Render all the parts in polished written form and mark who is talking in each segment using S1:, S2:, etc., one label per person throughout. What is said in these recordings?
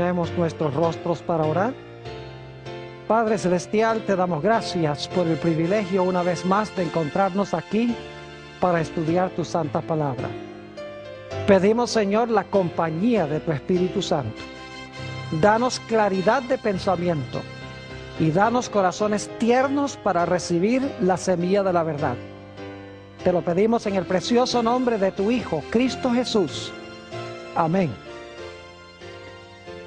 S1: Inclinemos nuestros rostros para orar. Padre Celestial, te damos gracias por el privilegio una vez más de encontrarnos aquí para estudiar tu santa palabra. Pedimos, Señor, la compañía de tu Espíritu Santo. Danos claridad de pensamiento y danos corazones tiernos para recibir la semilla de la verdad. Te lo pedimos en el precioso nombre de tu Hijo, Cristo Jesús. Amén.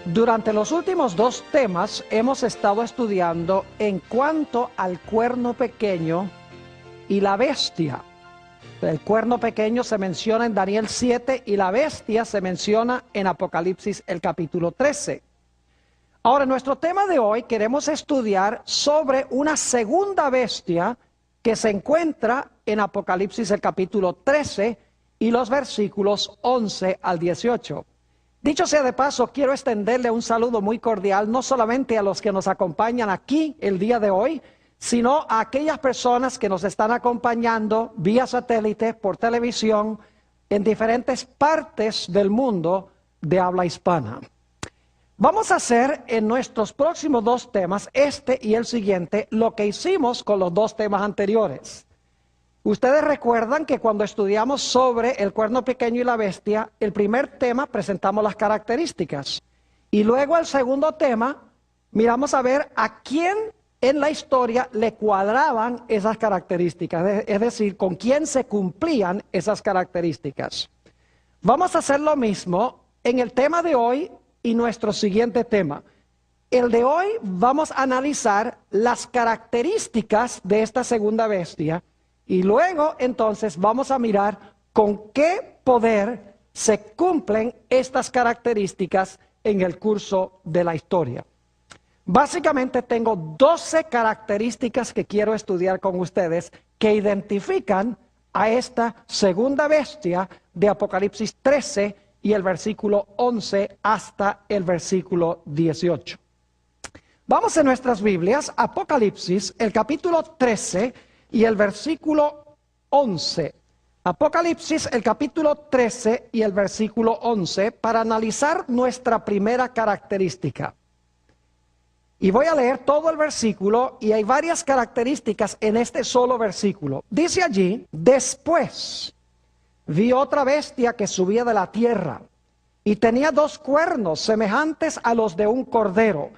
S1: Durante los últimos dos temas hemos estado estudiando en cuanto al cuerno pequeño y la bestia. El cuerno pequeño se menciona en Daniel 7 y la bestia se menciona en Apocalipsis el capítulo 13. Ahora, en nuestro tema de hoy queremos estudiar sobre una segunda bestia que se encuentra en Apocalipsis el capítulo 13 y los versículos 11 al 18. Dicho sea de paso, quiero extenderle un saludo muy cordial, no solamente a los que nos acompañan aquí el día de hoy, sino a aquellas personas que nos están acompañando vía satélite, por televisión, en diferentes partes del mundo de habla hispana. Vamos a hacer en nuestros próximos dos temas, este y el siguiente, lo que hicimos con los dos temas anteriores. Ustedes recuerdan que cuando estudiamos sobre el cuerno pequeño y la bestia, el primer tema presentamos las características. Y luego el segundo tema, miramos a ver a quién en la historia le cuadraban esas características. Es decir, con quién se cumplían esas características. Vamos a hacer lo mismo en el tema de hoy y nuestro siguiente tema. El de hoy vamos a analizar las características de esta segunda bestia. Y luego, entonces, vamos a mirar con qué poder se cumplen estas características en el curso de la historia. Básicamente tengo 12 características que quiero estudiar con ustedes que identifican a esta segunda bestia de Apocalipsis 13 y el versículo 11 hasta el versículo 18. Vamos en nuestras Biblias, Apocalipsis, el capítulo 13 y el versículo 11. Apocalipsis, el capítulo 13 y el versículo 11, para analizar nuestra primera característica. Y voy a leer todo el versículo, y hay varias características en este solo versículo. Dice allí: después vi otra bestia que subía de la tierra, y tenía dos cuernos semejantes a los de un cordero,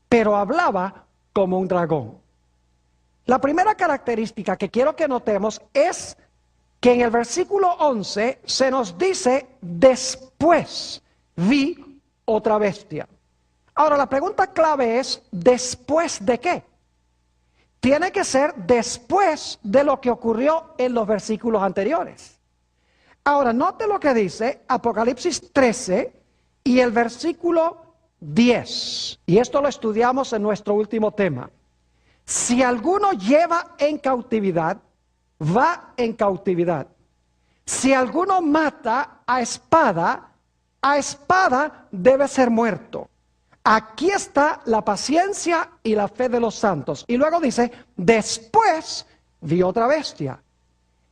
S1: pero hablaba como un dragón. La primera característica que quiero que notemos es que en el versículo 11 se nos dice: después vi otra bestia. Ahora, la pregunta clave es: ¿después de qué? Tiene que ser después de lo que ocurrió en los versículos anteriores. Ahora, note lo que dice Apocalipsis 13 y el versículo 10. Y esto lo estudiamos en nuestro último tema. Si alguno lleva en cautividad, va en cautividad. Si alguno mata a espada debe ser muerto. Aquí está la paciencia y la fe de los santos. Y luego dice: después vi otra bestia.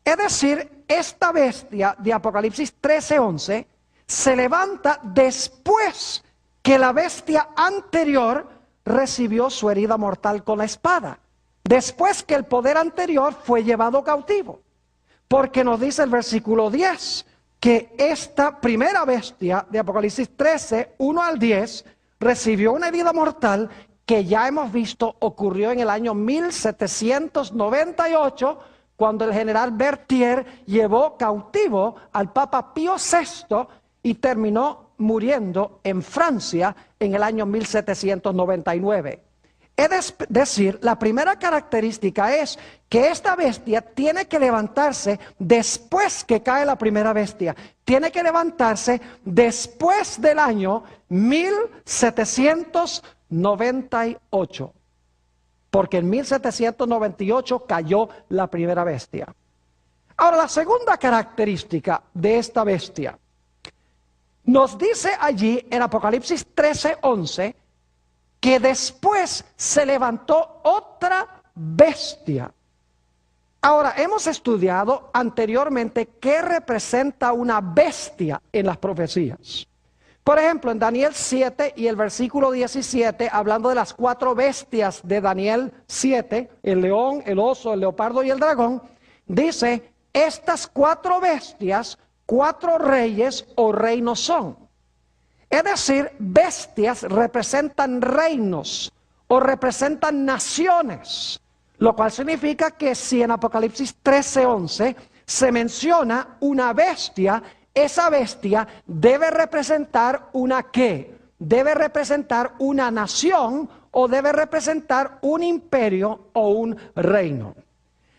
S1: Es decir, esta bestia de Apocalipsis 13:11 se levanta después que la bestia anterior recibió su herida mortal con la espada, después que el poder anterior fue llevado cautivo. Porque nos dice el versículo 10 que esta primera bestia de Apocalipsis 13, 1 al 10, recibió una herida mortal que ya hemos visto ocurrió en el año 1798, cuando el general Berthier llevó cautivo al Papa Pío VI y terminó muriendo en Francia en el año 1799. Es decir, la primera característica es que esta bestia tiene que levantarse después que cae la primera bestia. Tiene que levantarse después del año 1798. Porque en 1798 cayó la primera bestia. Ahora, la segunda característica de esta bestia nos dice allí en Apocalipsis 13:11 que después se levantó otra bestia. Ahora, hemos estudiado anteriormente qué representa una bestia en las profecías. Por ejemplo, en Daniel 7 y el versículo 17, hablando de las 4 bestias de Daniel 7, el león, el oso, el leopardo y el dragón, dice, estas 4 bestias, 4 reyes o reinos son. Es decir, bestias representan reinos o representan naciones, lo cual significa que si en Apocalipsis 13:11 se menciona una bestia, esa bestia debe representar una ¿qué? Debe representar una nación o debe representar un imperio o un reino.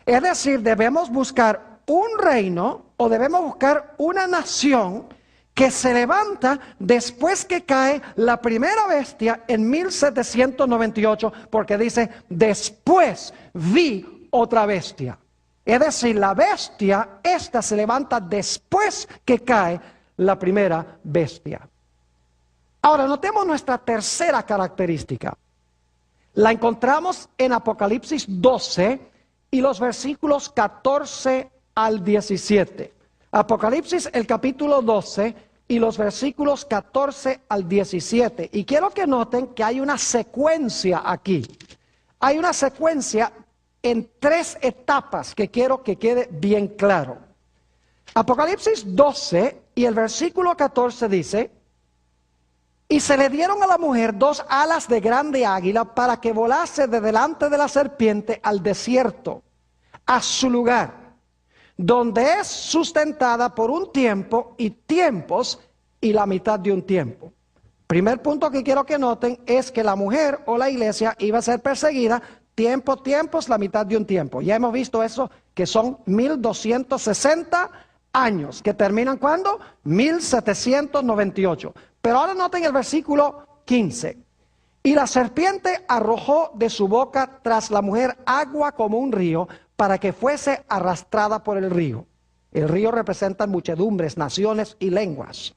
S1: Es decir, debemos buscar un reino o debemos buscar una nación que se levanta después que cae la primera bestia en 1798, porque dice, después vi otra bestia. Es decir, la bestia, esta se levanta después que cae la primera bestia. Ahora, notemos nuestra tercera característica. La encontramos en Apocalipsis 12 y los versículos 14 al 17. Apocalipsis, el capítulo 12 y los versículos 14 al 17. Y quiero que noten que hay una secuencia aquí. Hay una secuencia en 3 etapas que quiero que quede bien claro. Apocalipsis 12 y el versículo 14 dice, y se le dieron a la mujer 2 alas de grande águila para que volase de delante de la serpiente al desierto, a su lugar, donde es sustentada por un tiempo y tiempos y la mitad de un tiempo. Primer punto que quiero que noten es que la mujer o la iglesia iba a ser perseguida tiempos, la mitad de un tiempo. Ya hemos visto eso, que son 1260 años, que terminan ¿cuándo? 1798. Pero ahora noten el versículo 15. Y la serpiente arrojó de su boca tras la mujer agua como un río, para que fuese arrastrada por el río. El río representa muchedumbres, naciones y lenguas.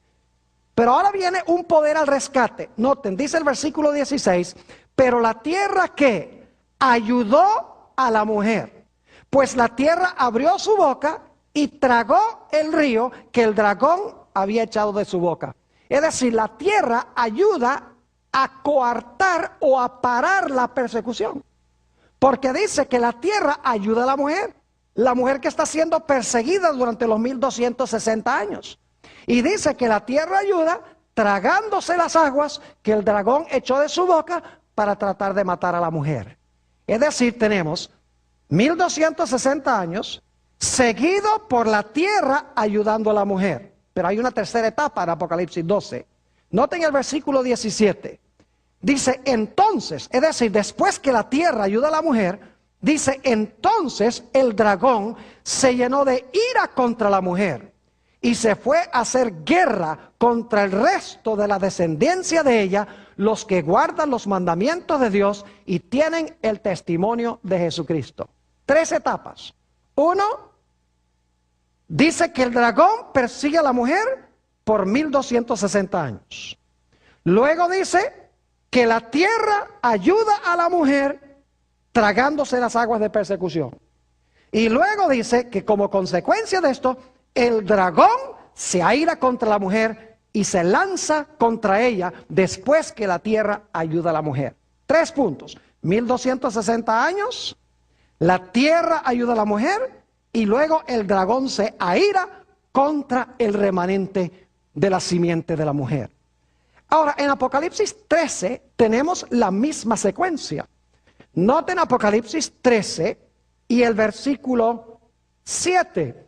S1: Pero ahora viene un poder al rescate. Noten, dice el versículo 16, pero la tierra ¿qué? Ayudó a la mujer, pues la tierra abrió su boca y tragó el río que el dragón había echado de su boca. Es decir, la tierra ayuda a coartar o a parar la persecución. Porque dice que la tierra ayuda a la mujer que está siendo perseguida durante los 1260 años. Y dice que la tierra ayuda tragándose las aguas que el dragón echó de su boca para tratar de matar a la mujer. Es decir, tenemos 1260 años seguido por la tierra ayudando a la mujer. Pero hay una tercera etapa en Apocalipsis 12. Noten el versículo 17. Dice, entonces, es decir, después que la tierra ayuda a la mujer, dice, entonces el dragón se llenó de ira contra la mujer y se fue a hacer guerra contra el resto de la descendencia de ella, los que guardan los mandamientos de Dios y tienen el testimonio de Jesucristo. 3 etapas. 1, dice que el dragón persigue a la mujer por 1260 años. Luego dice que la tierra ayuda a la mujer tragándose las aguas de persecución. Y luego dice que como consecuencia de esto, el dragón se aira contra la mujer y se lanza contra ella después que la tierra ayuda a la mujer. 3 puntos. 1260 años, la tierra ayuda a la mujer y luego el dragón se aira contra el remanente de la simiente de la mujer. Ahora, en Apocalipsis 13 tenemos la misma secuencia. Noten Apocalipsis 13 y el versículo 7.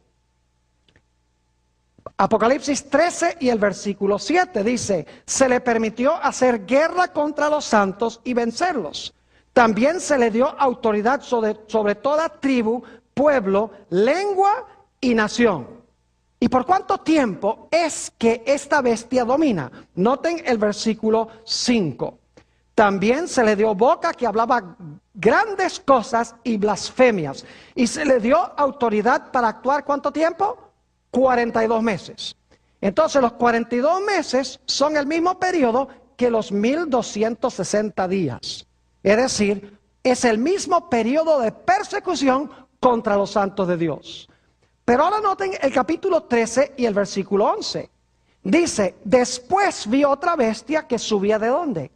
S1: Apocalipsis 13 y el versículo 7 dice, se le permitió hacer guerra contra los santos y vencerlos. También se le dio autoridad sobre toda tribu, pueblo, lengua y nación. ¿Y por cuánto tiempo es que esta bestia domina? Noten el versículo 5. También se le dio boca que hablaba grandes cosas y blasfemias. Y se le dio autoridad para actuar ¿cuánto tiempo? 42 meses. Entonces los 42 meses son el mismo periodo que los 1260 días. Es decir, es el mismo periodo de persecución contra los santos de Dios. Pero ahora noten el capítulo 13 y el versículo 11. Dice, después vi otra bestia que subía ¿de dónde?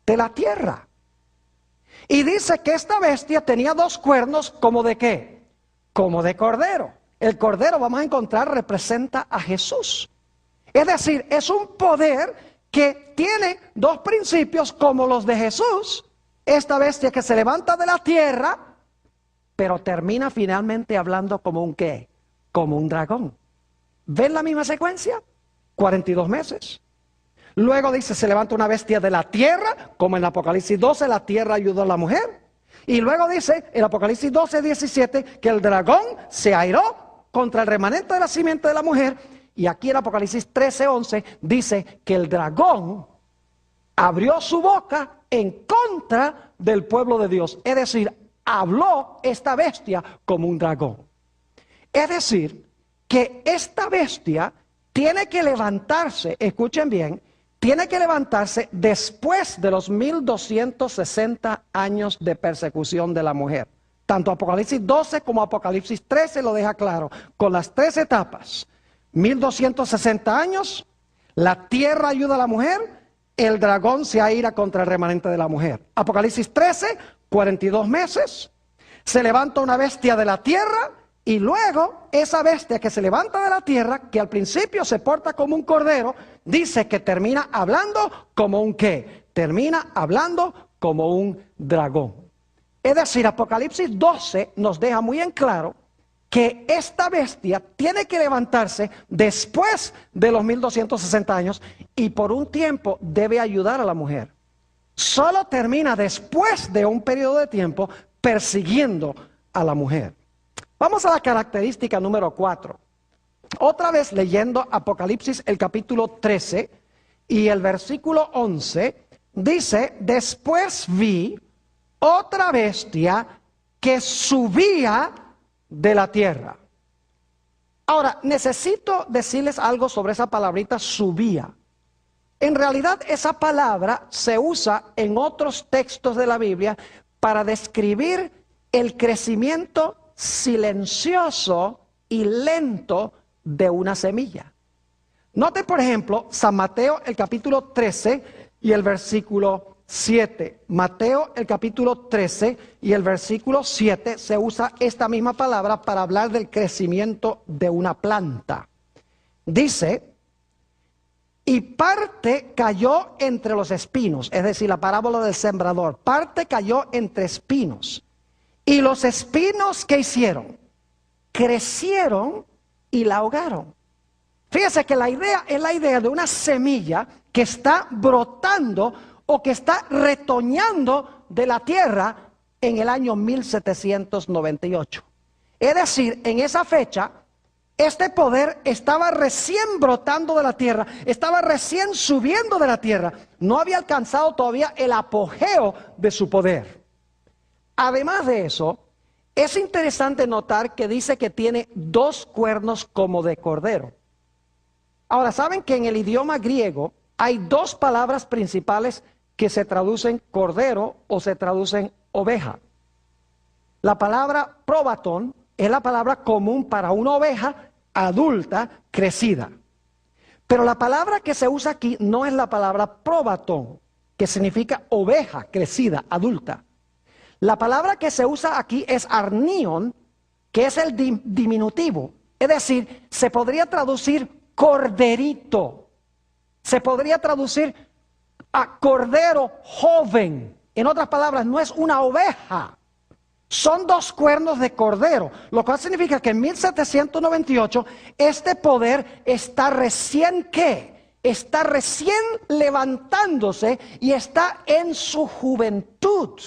S1: De la tierra. Y dice que esta bestia tenía dos cuernos, ¿como de qué? Como de cordero. El cordero, vamos a encontrar, representa a Jesús. Es decir, es un poder que tiene dos principios como los de Jesús. Esta bestia que se levanta de la tierra, pero termina finalmente hablando como un ¿qué? Como un dragón. ¿Ven la misma secuencia? 42 meses. Luego dice, se levanta una bestia de la tierra, como en Apocalipsis 12, la tierra ayudó a la mujer. Y luego dice, en Apocalipsis 12, 17, que el dragón se airó contra el remanente de la simiente de la mujer. Y aquí en Apocalipsis 13, 11, dice que el dragón abrió su boca en contra del pueblo de Dios. Es decir, habló esta bestia como un dragón. Es decir, que esta bestia tiene que levantarse, escuchen bien, tiene que levantarse después de los 1260 años de persecución de la mujer. Tanto Apocalipsis 12 como Apocalipsis 13 lo deja claro, con las tres etapas. 1260 años, la tierra ayuda a la mujer, el dragón se aira contra el remanente de la mujer. Apocalipsis 13, 42 meses, se levanta una bestia de la tierra. Y luego, esa bestia que se levanta de la tierra, que al principio se porta como un cordero, dice que termina hablando como un ¿qué? Termina hablando como un dragón. Es decir, Apocalipsis 12 nos deja muy en claro que esta bestia tiene que levantarse después de los 1260 años y por un tiempo debe ayudar a la mujer. Solo termina después de un periodo de tiempo persiguiendo a la mujer. Vamos a la característica número 4. Otra vez leyendo Apocalipsis el capítulo 13 y el versículo 11, dice, después vi otra bestia que subía de la tierra. Ahora, necesito decirles algo sobre esa palabrita subía. En realidad esa palabra se usa en otros textos de la Biblia para describir el crecimiento silencioso y lento de una semilla. Note, por ejemplo, San Mateo el capítulo 13 y el versículo 7. Mateo el capítulo 13 y el versículo 7 se usa esta misma palabra para hablar del crecimiento de una planta. Dice, y parte cayó entre los espinos, es decir, la parábola del sembrador. Parte cayó entre espinos. Y los espinos, ¿qué hicieron? Crecieron y la ahogaron. Fíjese que la idea es la idea de una semilla que está brotando o que está retoñando de la tierra en el año 1798. Es decir, en esa fecha, este poder estaba recién brotando de la tierra, estaba recién subiendo de la tierra. No había alcanzado todavía el apogeo de su poder. Además de eso, es interesante notar que dice que tiene dos cuernos como de cordero. Ahora, ¿saben que en el idioma griego hay dos palabras principales que se traducen cordero o se traducen oveja? La palabra probatón es la palabra común para una oveja adulta crecida. Pero la palabra que se usa aquí no es la palabra probatón, que significa oveja crecida, adulta. La palabra que se usa aquí es arnion, que es el diminutivo. Es decir, se podría traducir corderito. Se podría traducir a cordero joven. En otras palabras, no es una oveja. Son dos cuernos de cordero. Lo cual significa que en 1798 este poder está recién ¿qué? Está recién levantándose y está en su juventud.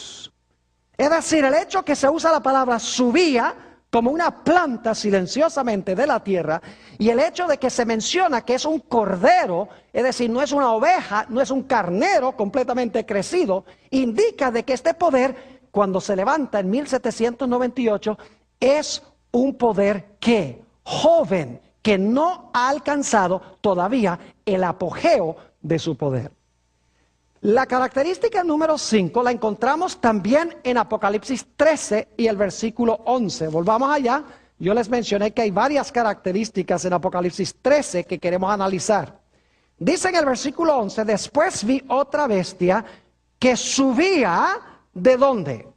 S1: Es decir, el hecho que se usa la palabra subía como una planta silenciosamente de la tierra, y el hecho de que se menciona que es un cordero, es decir, no es una oveja, no es un carnero completamente crecido, indica de que este poder, cuando se levanta en 1798, es un poder que joven, que no ha alcanzado todavía el apogeo de su poder. La característica número 5 la encontramos también en Apocalipsis 13 y el versículo 11. Volvamos allá yo les mencioné que hay varias características en Apocalipsis 13 que queremos analizar. Dice en el versículo 11, después vi otra bestia que subía, ¿de dónde?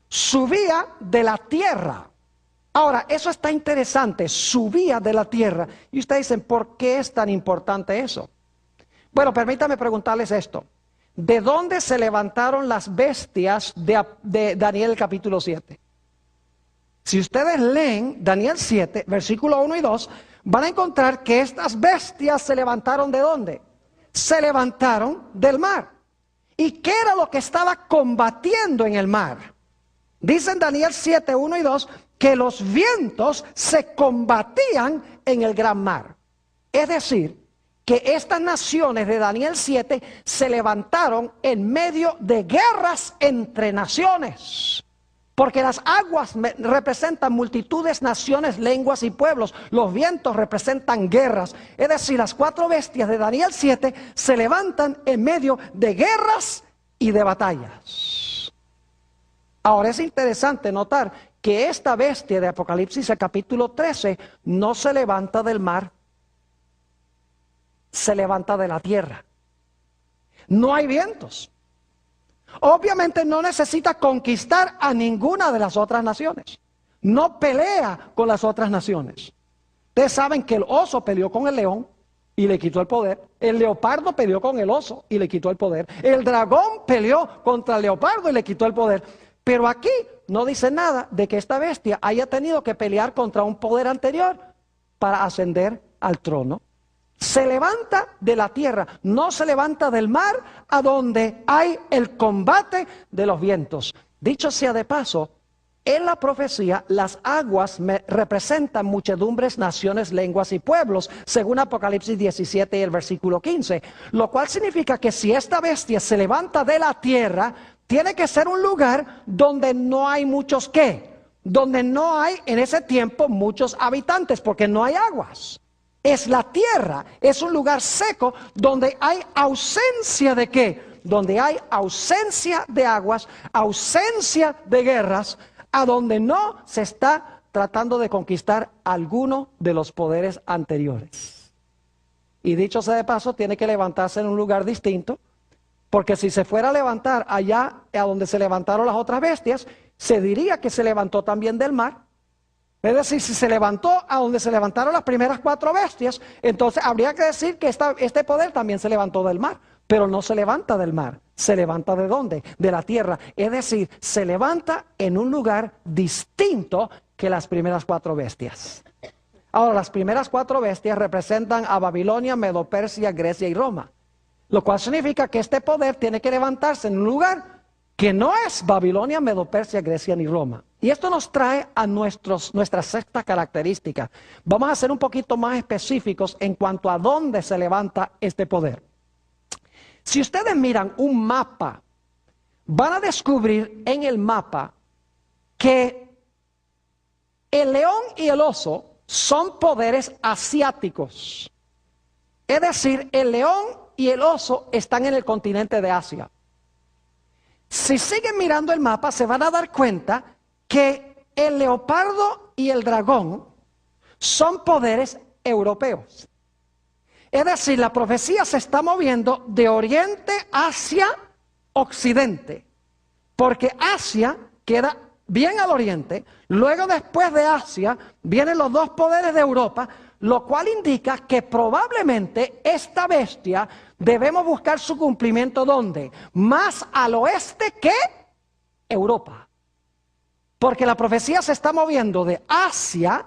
S1: Subía de la tierra. Ahora, eso está interesante, subía de la tierra. Y ustedes dicen, ¿por qué es tan importante eso? Bueno, permítame preguntarles esto. ¿De dónde se levantaron las bestias de Daniel capítulo 7? Si ustedes leen Daniel 7, versículo 1 y 2, van a encontrar que estas bestias se levantaron ¿de dónde? Se levantaron del mar. ¿Y qué era lo que estaba combatiendo en el mar? Dice en Daniel 7, 1 y 2, que los vientos se combatían en el gran mar. Es decir, que estas naciones de Daniel 7 se levantaron en medio de guerras entre naciones. Porque las aguas representan multitudes, naciones, lenguas y pueblos. Los vientos representan guerras. Es decir, las 4 bestias de Daniel 7 se levantan en medio de guerras y de batallas. Ahora es interesante notar que esta bestia de Apocalipsis, el capítulo 13, no se levanta del mar, se levanta de la tierra. No hay vientos. Obviamente no necesita conquistar a ninguna de las otras naciones. No pelea con las otras naciones. Ustedes saben que el oso peleó con el león y le quitó el poder. El leopardo peleó con el oso y le quitó el poder. El dragón peleó contra el leopardo y le quitó el poder. Pero aquí no dice nada de que esta bestia haya tenido que pelear contra un poder anterior para ascender al trono. Se levanta de la tierra, no se levanta del mar, a donde hay el combate de los vientos. Dicho sea de paso, en la profecía las aguas representan muchedumbres, naciones, lenguas y pueblos, según Apocalipsis 17 y el versículo 15. Lo cual significa que si esta bestia se levanta de la tierra, tiene que ser un lugar donde no hay muchos ¿qué? Donde no hay en ese tiempo muchos habitantes, porque no hay aguas. Es la tierra, es un lugar seco donde hay ausencia de ¿qué? Donde hay ausencia de aguas, ausencia de guerras, a donde no se está tratando de conquistar alguno de los poderes anteriores. Y dicho sea de paso, tiene que levantarse en un lugar distinto, porque si se fuera a levantar allá a donde se levantaron las otras bestias, se diría que se levantó también del mar. Es decir, si se levantó a donde se levantaron las primeras 4 bestias, entonces habría que decir que este poder también se levantó del mar. Pero no se levanta del mar, se levanta ¿de dónde? De la tierra. Es decir, se levanta en un lugar distinto que las primeras 4 bestias. Ahora, las primeras 4 bestias representan a Babilonia, Medo-Persia, Grecia y Roma. Lo cual significa que este poder tiene que levantarse en un lugar que no es Babilonia, Medo-Persia, Grecia ni Roma. Y esto nos trae a nuestra sexta característica. Vamos a ser un poquito más específicos en cuanto a dónde se levanta este poder. Si ustedes miran un mapa, van a descubrir en el mapa que el león y el oso son poderes asiáticos. Es decir, el león y el oso están en el continente de Asia. Si siguen mirando el mapa, se van a dar cuenta que el leopardo y el dragón son poderes europeos. Es decir, la profecía se está moviendo de oriente hacia occidente, porque Asia queda bien al oriente, luego después de Asia vienen los 2 poderes de Europa, lo cual indica que probablemente esta bestia debemos buscar su cumplimiento ¿dónde? Más al oeste que Europa. Porque la profecía se está moviendo de Asia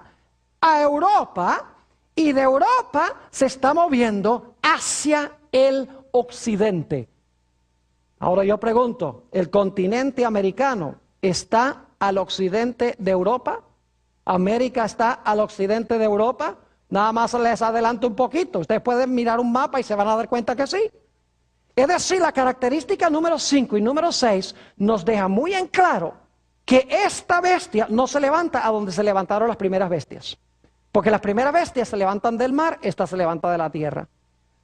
S1: a Europa y de Europa se está moviendo hacia el occidente. Ahora yo pregunto, ¿el continente americano está al occidente de Europa? ¿América está al occidente de Europa? Nada más les adelanto un poquito. Ustedes pueden mirar un mapa y se van a dar cuenta que sí. Es decir, la característica número 5 y número 6 nos deja muy en claro que esta bestia no se levanta a donde se levantaron las primeras bestias. Porque las primeras bestias se levantan del mar, esta se levanta de la tierra.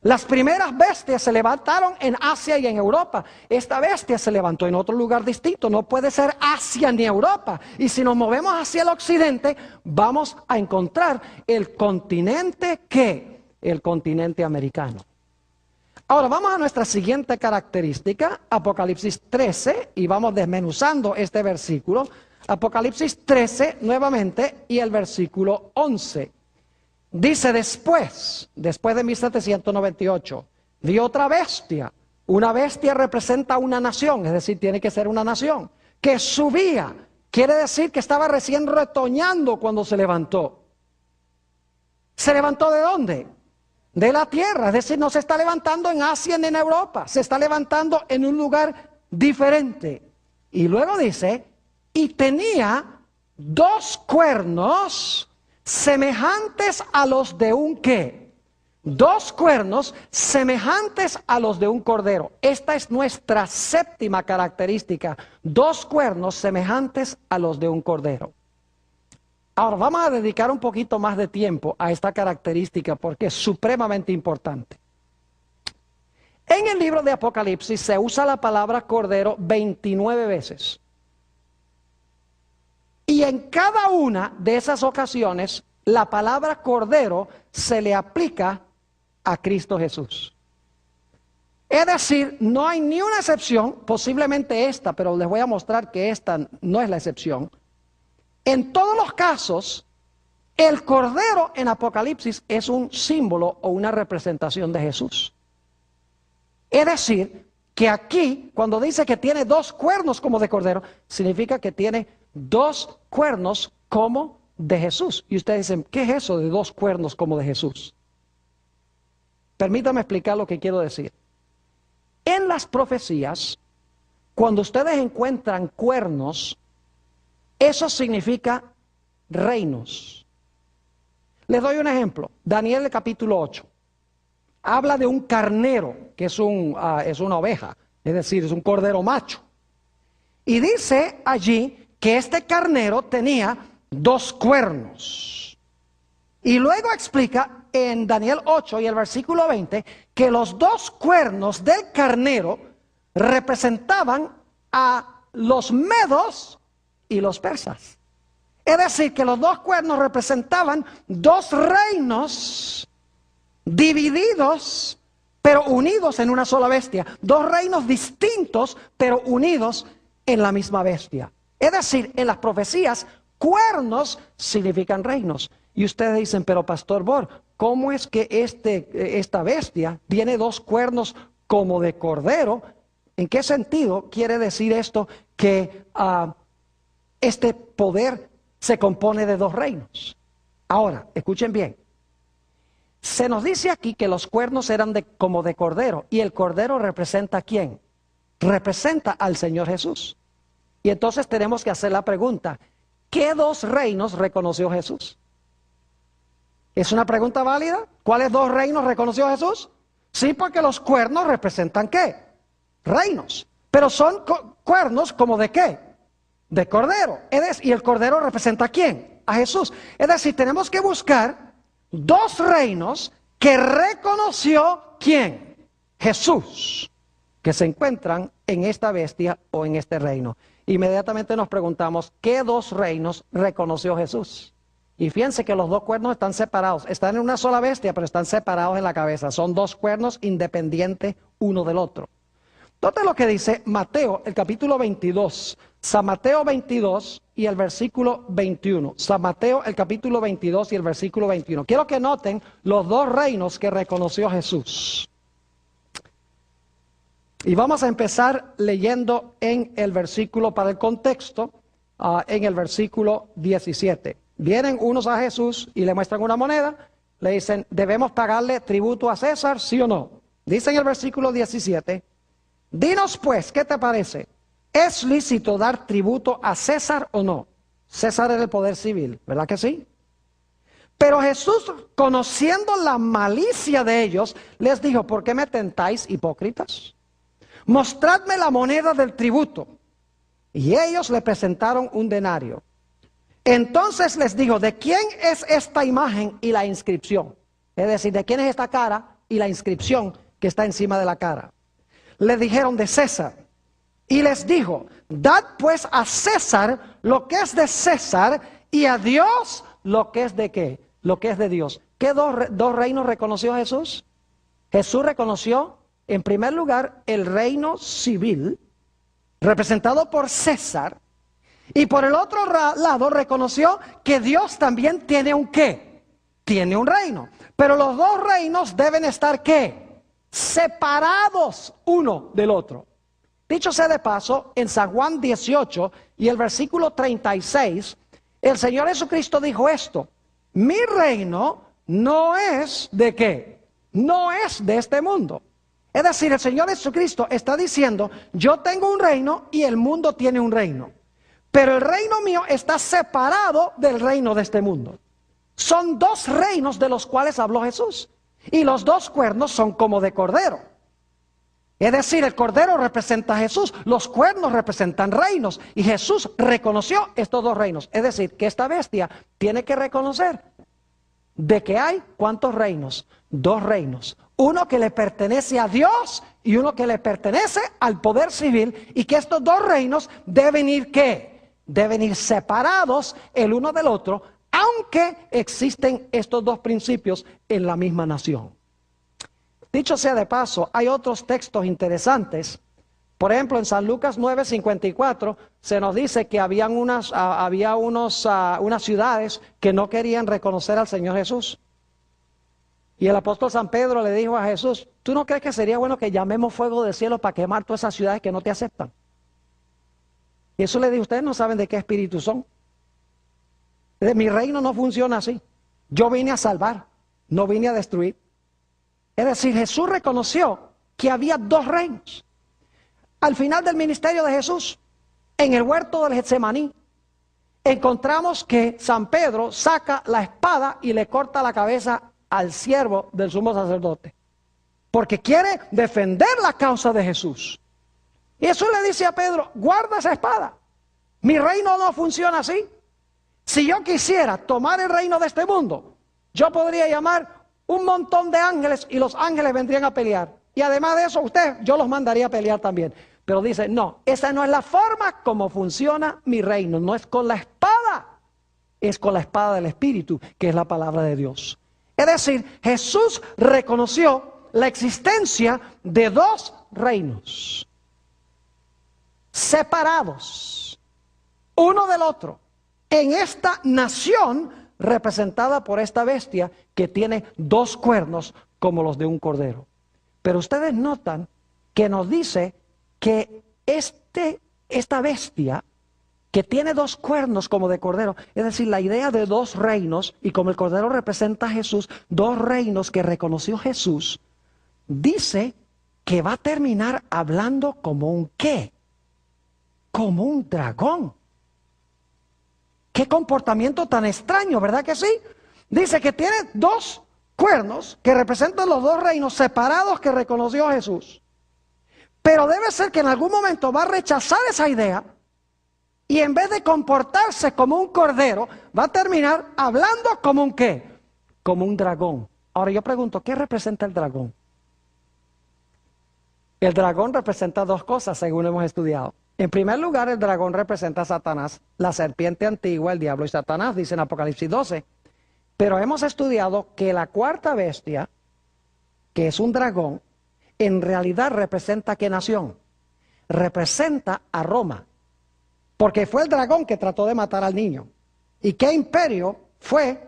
S1: Las primeras bestias se levantaron en Asia y en Europa. Esta bestia se levantó en otro lugar distinto. No puede ser Asia ni Europa. Y si nos movemos hacia el occidente, vamos a encontrar el continente ¿qué? El continente americano. Ahora vamos a nuestra siguiente característica, Apocalipsis 13, y vamos desmenuzando este versículo. Apocalipsis 13 nuevamente y el versículo 11. Dice después de 1798, vi otra bestia. Una bestia representa una nación, es decir, tiene que ser una nación, que subía. Quiere decir que estaba recién retoñando cuando se levantó. ¿Se levantó de dónde? De la tierra, es decir, no se está levantando en Asia ni en Europa, se está levantando en un lugar diferente. Y luego dice, y tenía 2 cuernos semejantes a los de un ¿qué? 2 cuernos semejantes a los de un cordero. Esta es nuestra séptima característica. 2 cuernos semejantes a los de un cordero. Ahora vamos a dedicar un poquito más de tiempo a esta característica porque es supremamente importante. En el libro de Apocalipsis se usa la palabra cordero 29 veces. Y en cada una de esas ocasiones, la palabra cordero se le aplica a Cristo Jesús. Es decir, no hay ni una excepción, posiblemente esta, pero les voy a mostrar que esta no es la excepción. En todos los casos, el cordero en Apocalipsis es un símbolo o una representación de Jesús. Es decir, que aquí, cuando dice que tiene 2 cuernos como de cordero, significa que tiene 2 cuernos como de Jesús. Y ustedes dicen, ¿qué es eso de 2 cuernos como de Jesús? Permítame explicar lo que quiero decir. En las profecías, cuando ustedes encuentran cuernos, eso significa reinos. Les doy un ejemplo. Daniel el capítulo 8. Habla de un carnero, que es una oveja, es decir, es un cordero macho. Y dice allí que este carnero tenía 2 cuernos. Y luego explica en Daniel 8 y el versículo 20 que los 2 cuernos del carnero representaban a los medos y los persas. Es decir, que los 2 cuernos representaban 2 reinos divididos, pero unidos en una sola bestia. 2 reinos distintos, pero unidos en la misma bestia. Es decir, en las profecías, cuernos significan reinos. Y ustedes dicen, pero Pastor Bor, ¿cómo es que esta bestia tiene 2 cuernos como de cordero? ¿En qué sentido quiere decir esto que este poder se compone de 2 reinos? Ahora, escuchen bien. Se nos dice aquí que los cuernos eran como de cordero. ¿Y el cordero representa a quién? Representa al Señor Jesús. Y entonces tenemos que hacer la pregunta, ¿qué 2 reinos reconoció Jesús? ¿Es una pregunta válida? ¿Cuáles 2 reinos reconoció Jesús? Sí, porque los cuernos representan ¿qué? Reinos. Pero son cuernos como de ¿qué? De cordero. ¿Y el cordero representa a quién? A Jesús. Es decir, tenemos que buscar 2 reinos que reconoció ¿quién? Jesús, que se encuentran en esta bestia o en este reino. Inmediatamente nos preguntamos, ¿qué 2 reinos reconoció Jesús? Y fíjense que los 2 cuernos están separados, están en una sola bestia, pero están separados en la cabeza. Son 2 cuernos independientes uno del otro. Noten lo que dice Mateo, el capítulo 22, San Mateo 22 y el versículo 21. San Mateo, el capítulo 22 y el versículo 21. Quiero que noten los 2 reinos que reconoció Jesús. Y vamos a empezar leyendo en el versículo, para el contexto, en el versículo 17. Vienen unos a Jesús y le muestran una moneda, le dicen, ¿debemos pagarle tributo a César, sí o no? Dice en el versículo 17, dinos pues, ¿qué te parece? ¿Es lícito dar tributo a César o no? César era el poder civil, ¿verdad que sí? Pero Jesús, conociendo la malicia de ellos, les dijo, ¿por qué me tentáis, hipócritas? Mostradme la moneda del tributo. Y ellos le presentaron un denario. Entonces les dijo, ¿de quién es esta imagen y la inscripción? Es decir, ¿de quién es esta cara y la inscripción que está encima de la cara. Le dijeron de César. Y les dijo, dad pues a César lo que es de César y a Dios lo que es de ¿qué? Lo que es de Dios. ¿Qué dos reinos reconoció Jesús? Jesús reconoció, en primer lugar, el reino civil, representado por César, y por el otro lado reconoció que Dios también tiene un ¿qué? Tiene un reino. Pero los dos reinos deben estar ¿qué? Separados uno del otro. Dicho sea de paso, en San Juan 18 y el versículo 36, el Señor Jesucristo dijo esto: mi reino no es ¿de qué? No es de este mundo. Es decir, el Señor Jesucristo está diciendo, yo tengo un reino y el mundo tiene un reino. Pero el reino mío está separado del reino de este mundo. Son dos reinos de los cuales habló Jesús. Y los dos cuernos son como de cordero. Es decir, el cordero representa a Jesús, los cuernos representan reinos. Y Jesús reconoció estos dos reinos. Es decir, que esta bestia tiene que reconocer de que hay ¿cuántos reinos? Dos reinos. Uno que le pertenece a Dios y uno que le pertenece al poder civil. Y que estos dos reinos deben ir ¿qué? Deben ir separados el uno del otro, aunque existen estos dos principios en la misma nación. Dicho sea de paso, hay otros textos interesantes. Por ejemplo, en San Lucas 9:54 se nos dice que había unas ciudades que no querían reconocer al Señor Jesús. Y el apóstol San Pedro le dijo a Jesús, ¿tú no crees que sería bueno que llamemos fuego del cielo para quemar todas esas ciudades que no te aceptan? Y Jesús le dijo, ustedes no saben de qué espíritu son. Mi reino no funciona así. Yo vine a salvar, no vine a destruir. Es decir, Jesús reconoció que había dos reinos. Al final del ministerio de Jesús, en el huerto del Getsemaní, encontramos que San Pedro saca la espada y le corta la cabeza al siervo del sumo sacerdote. Porque quiere defender la causa de Jesús. Y Jesús le dice a Pedro, guarda esa espada. Mi reino no funciona así. Si yo quisiera tomar el reino de este mundo, yo podría llamar un montón de ángeles y los ángeles vendrían a pelear. Y además de eso, yo los mandaría a pelear también. Pero dice, no, esa no es la forma como funciona mi reino. No es con la espada, es con la espada del Espíritu, que es la palabra de Dios. Es decir, Jesús reconoció la existencia de dos reinos separados, uno del otro, en esta nación representada por esta bestia que tiene dos cuernos como los de un cordero. Pero ustedes notan que nos dice que esta bestia que tiene dos cuernos como de cordero, es decir, la idea de dos reinos, y como el cordero representa a Jesús, dos reinos que reconoció Jesús, dice que va a terminar hablando como un ¿qué? Como un dragón. Qué comportamiento tan extraño, ¿verdad que sí? Dice que tiene dos cuernos que representan los dos reinos separados que reconoció Jesús. Pero debe ser que en algún momento va a rechazar esa idea y en vez de comportarse como un cordero, va a terminar hablando como un ¿qué? Como un dragón. Ahora yo pregunto, ¿qué representa el dragón? El dragón representa dos cosas, según hemos estudiado. En primer lugar, el dragón representa a Satanás, la serpiente antigua, el diablo y Satanás, dice en Apocalipsis 12. Pero hemos estudiado que la cuarta bestia, que es un dragón, en realidad representa ¿a qué nación? Representa a Roma. Porque fue el dragón que trató de matar al niño. ¿Y qué imperio fue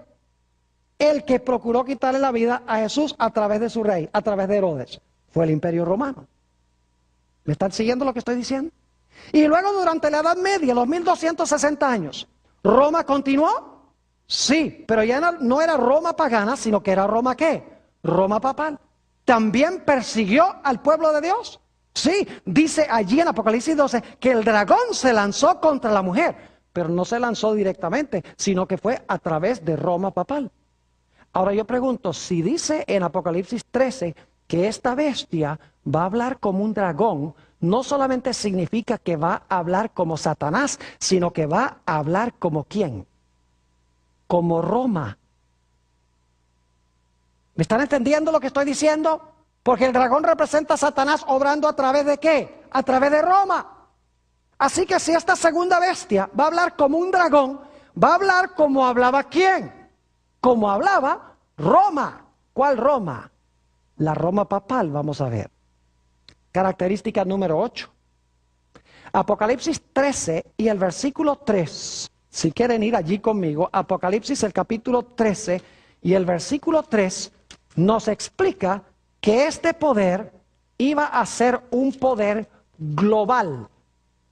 S1: el que procuró quitarle la vida a Jesús a través de su rey, a través de Herodes? Fue el imperio romano. ¿Me están siguiendo lo que estoy diciendo? Y luego durante la Edad Media, los 1260 años, ¿Roma continuó? Sí, pero ya no era Roma pagana, sino que era Roma ¿qué? Roma papal. ¿También persiguió al pueblo de Dios? Sí, dice allí en Apocalipsis 12 que el dragón se lanzó contra la mujer, pero no se lanzó directamente, sino que fue a través de Roma papal. Ahora yo pregunto, si dice en Apocalipsis 13 que esta bestia va a hablar como un dragón, no solamente significa que va a hablar como Satanás, sino que va a hablar como ¿quién? Como Roma. ¿Me están entendiendo lo que estoy diciendo? Porque el dragón representa a Satanás obrando a través de ¿qué? A través de Roma. Así que si esta segunda bestia va a hablar como un dragón, va a hablar como hablaba ¿quién? Como hablaba Roma. ¿Cuál Roma? La Roma papal, vamos a ver. Característica número 8. Apocalipsis 13 y el versículo 3. Si quieren ir allí conmigo, Apocalipsis el capítulo 13 y el versículo 3 nos explica que este poder iba a ser un poder global,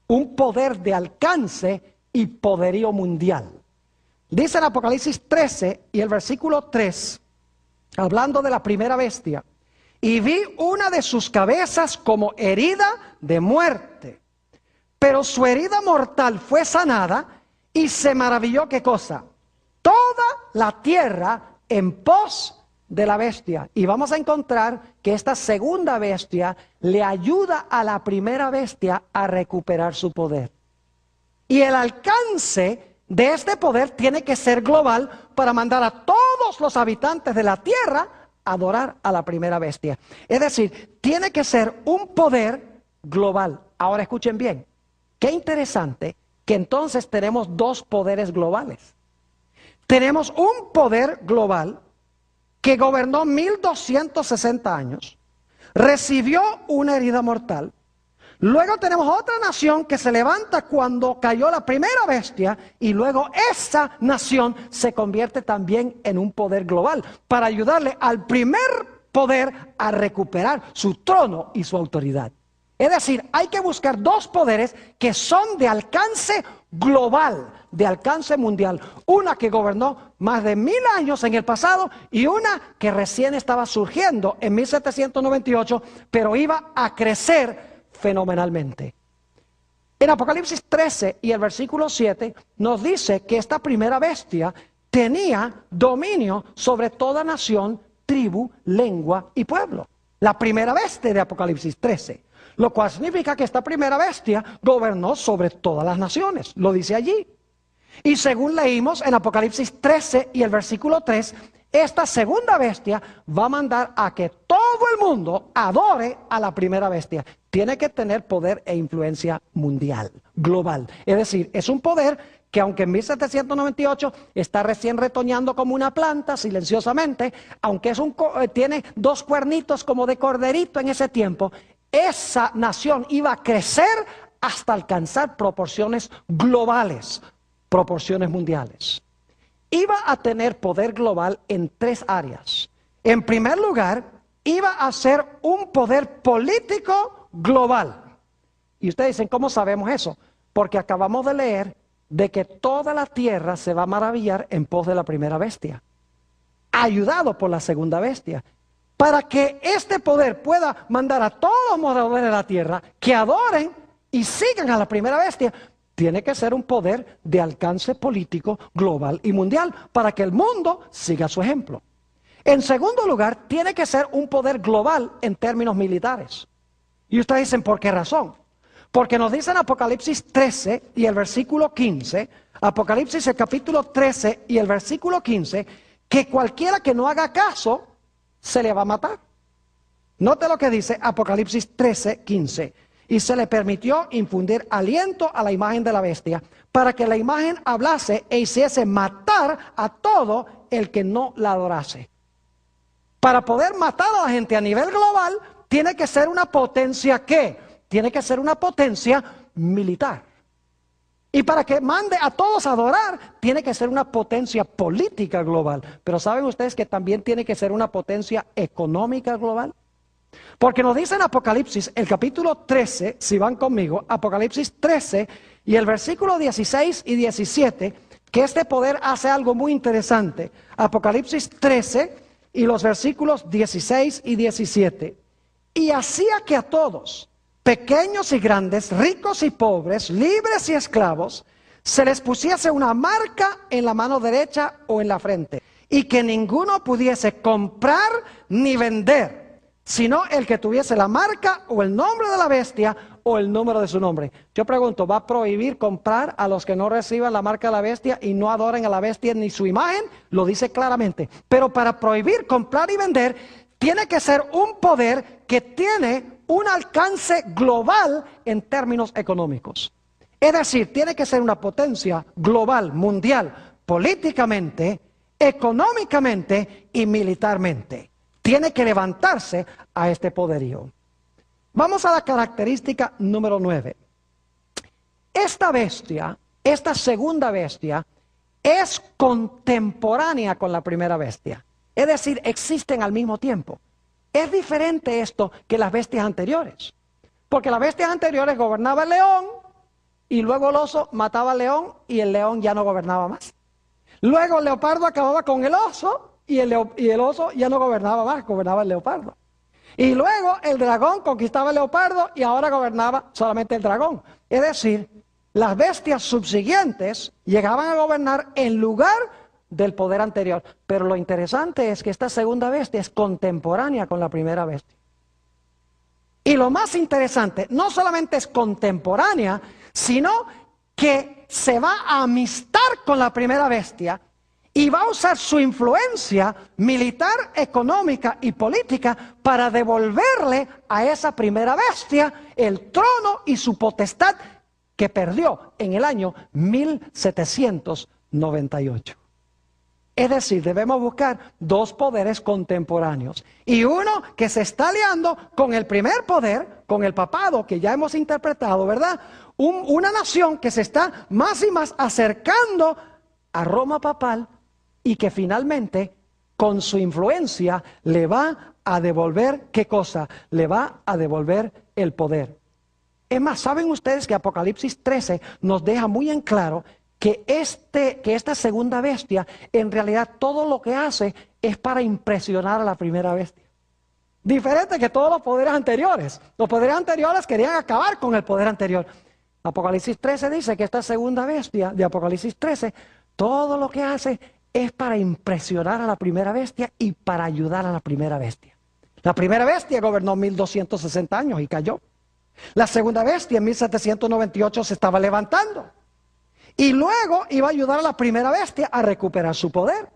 S1: un poder de alcance y poderío mundial. Dice en Apocalipsis 13 y el versículo 3, hablando de la primera bestia, y vi una de sus cabezas como herida de muerte, pero su herida mortal fue sanada y se maravilló, ¿qué cosa? Toda la tierra en pos de la bestia. Y vamos a encontrar que esta segunda bestia le ayuda a la primera bestia a recuperar su poder. Y el alcance de este poder tiene que ser global para mandar a todos los habitantes de la tierra a adorar a la primera bestia. Es decir, tiene que ser un poder global. Ahora escuchen bien, qué interesante que entonces tenemos dos poderes globales. Tenemos un poder global que gobernó 1260 años, recibió una herida mortal. Luego tenemos otra nación que se levanta cuando cayó la primera bestia y luego esa nación se convierte también en un poder global para ayudarle al primer poder a recuperar su trono y su autoridad. Es decir, hay que buscar dos poderes que son de alcance global, de alcance mundial. Una que gobernó más de 1000 años en el pasado y una que recién estaba surgiendo en 1798, pero iba a crecer fenomenalmente. En Apocalipsis 13 y el versículo 7 nos dice que esta primera bestia tenía dominio sobre toda nación, tribu, lengua y pueblo. La primera bestia de Apocalipsis 13. Lo cual significa que esta primera bestia gobernó sobre todas las naciones. Lo dice allí. Y según leímos en Apocalipsis 13 y el versículo 3, esta segunda bestia va a mandar a que todo el mundo adore a la primera bestia. Tiene que tener poder e influencia mundial, global. Es decir, es un poder que aunque en 1798 está recién retoñando como una planta, silenciosamente, aunque tiene dos cuernitos como de corderito en ese tiempo, esa nación iba a crecer hasta alcanzar proporciones globales, proporciones mundiales. Iba a tener poder global en tres áreas. En primer lugar, iba a ser un poder político global. Y ustedes dicen, ¿cómo sabemos eso? Porque acabamos de leer de que toda la tierra se va a maravillar en pos de la primera bestia, ayudado por la segunda bestia. Para que este poder pueda mandar a todos los moradores de la tierra que adoren y sigan a la primera bestia, tiene que ser un poder de alcance político global y mundial para que el mundo siga su ejemplo. En segundo lugar, tiene que ser un poder global en términos militares. Y ustedes dicen, ¿por qué razón? Porque nos dice en Apocalipsis 13 y el versículo 15, Apocalipsis el capítulo 13 y el versículo 15, que cualquiera que no haga caso se le va a matar. Note lo que dice Apocalipsis 13, 15. Y se le permitió infundir aliento a la imagen de la bestia, para que la imagen hablase e hiciese matar a todo el que no la adorase. Para poder matar a la gente a nivel global, tiene que ser una potencia, ¿qué? Tiene que ser una potencia militar. Y para que mande a todos a adorar, tiene que ser una potencia política global. Pero ¿saben ustedes que también tiene que ser una potencia económica global? Porque nos dice en Apocalipsis, el capítulo 13, si van conmigo, Apocalipsis 13 y el versículo 16 y 17, que este poder hace algo muy interesante. Apocalipsis 13 y los versículos 16 y 17. Y hacía que a todos, pequeños y grandes, ricos y pobres, libres y esclavos, se les pusiese una marca en la mano derecha o en la frente, y que ninguno pudiese comprar ni vender, sino el que tuviese la marca o el nombre de la bestia o el número de su nombre. Yo pregunto, ¿va a prohibir comprar a los que no reciban la marca de la bestia y no adoren a la bestia ni su imagen? Lo dice claramente. Pero para prohibir comprar y vender, tiene que ser un poder que tiene un alcance global en términos económicos. Es decir, tiene que ser una potencia global, mundial, políticamente, económicamente y militarmente. Tiene que levantarse a este poderío. Vamos a la característica número 9. Esta bestia, esta segunda bestia, es contemporánea con la primera bestia. Es decir, existen al mismo tiempo. Es diferente esto que las bestias anteriores. Porque las bestias anteriores gobernaba el león y luego el oso mataba al león y el león ya no gobernaba más. Luego el leopardo acababa con el oso y el oso ya no gobernaba más, gobernaba el leopardo. Y luego el dragón conquistaba el leopardo y ahora gobernaba solamente el dragón. Es decir, las bestias subsiguientes llegaban a gobernar en lugar del poder anterior. Pero lo interesante es que esta segunda bestia es contemporánea con la primera bestia. Y lo más interesante, no solamente es contemporánea, sino que se va a amistar con la primera bestia y va a usar su influencia militar, económica y política para devolverle a esa primera bestia el trono y su potestad que perdió en el año 1798. Es decir, debemos buscar dos poderes contemporáneos. Y uno que se está aliando con el primer poder, con el papado, que ya hemos interpretado, ¿verdad? Una nación que se está más y más acercando a Roma papal y que finalmente, con su influencia, le va a devolver, ¿qué cosa? Le va a devolver el poder. Es más, ¿saben ustedes que Apocalipsis 13 nos deja muy en claro que esta segunda bestia, en realidad todo lo que hace es para impresionar a la primera bestia? Diferente que todos los poderes anteriores. Los poderes anteriores querían acabar con el poder anterior. Apocalipsis 13 dice que esta segunda bestia de Apocalipsis 13, todo lo que hace es para impresionar a la primera bestia y para ayudar a la primera bestia. La primera bestia gobernó 1260 años y cayó. La segunda bestia en 1798 se estaba levantando. Y luego iba a ayudar a la primera bestia a recuperar su poder.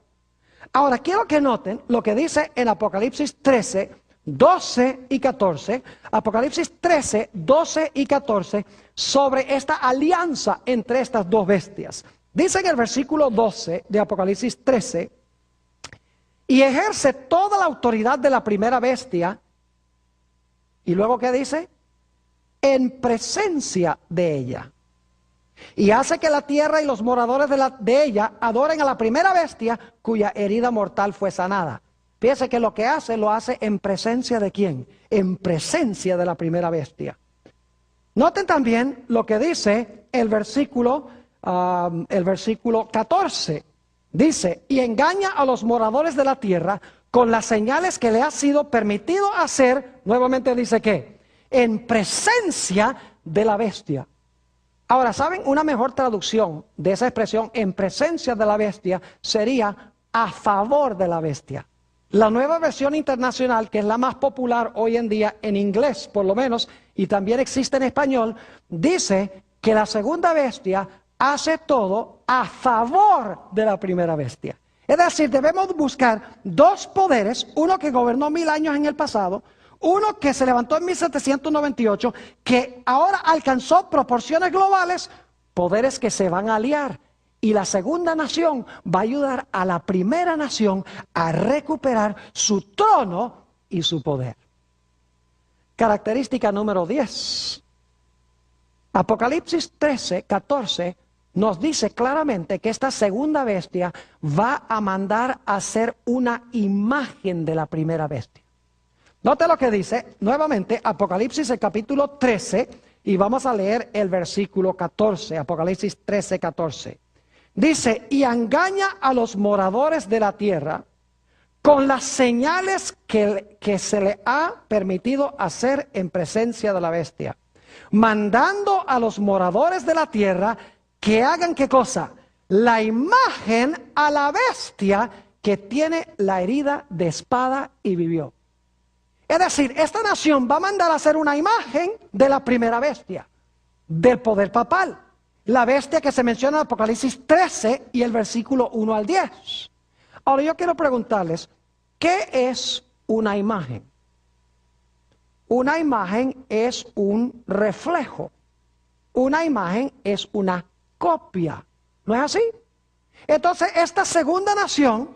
S1: Ahora, quiero que noten lo que dice en Apocalipsis 13, 12 y 14. Apocalipsis 13, 12 y 14 sobre esta alianza entre estas dos bestias. Dice en el versículo 12 de Apocalipsis 13, y ejerce toda la autoridad de la primera bestia. ¿Y luego qué dice? En presencia de ella. Y hace que la tierra y los moradores de ella adoren a la primera bestia cuya herida mortal fue sanada. Fíjese que lo que hace, lo hace en presencia de ¿quién? En presencia de la primera bestia. Noten también lo que dice el versículo 14. Dice, y engaña a los moradores de la tierra con las señales que le ha sido permitido hacer. Nuevamente dice que en presencia de la bestia. Ahora, ¿saben? Una mejor traducción de esa expresión, en presencia de la bestia, sería a favor de la bestia. La nueva versión internacional, que es la más popular hoy en día, en inglés por lo menos, y también existe en español, dice que la segunda bestia hace todo a favor de la primera bestia. Es decir, debemos buscar dos poderes, uno que gobernó 1000 años en el pasado, uno que se levantó en 1798, que ahora alcanzó proporciones globales, poderes que se van a aliar. Y la segunda nación va a ayudar a la primera nación a recuperar su trono y su poder. Característica número 10. Apocalipsis 13, 14 nos dice claramente que esta segunda bestia va a mandar a hacer una imagen de la primera bestia. Note lo que dice nuevamente Apocalipsis el capítulo 13 y vamos a leer el versículo 14, Apocalipsis 13, 14. Dice, y engaña a los moradores de la tierra con las señales que se le ha permitido hacer en presencia de la bestia, mandando a los moradores de la tierra que hagan ¿qué cosa? La imagen a la bestia que tiene la herida de espada y vivió. Es decir, esta nación va a mandar a hacer una imagen de la primera bestia, del poder papal. La bestia que se menciona en Apocalipsis 13 y el versículo 1 al 10. Ahora yo quiero preguntarles, ¿qué es una imagen? Una imagen es un reflejo. Una imagen es una copia. ¿No es así? Entonces esta segunda nación,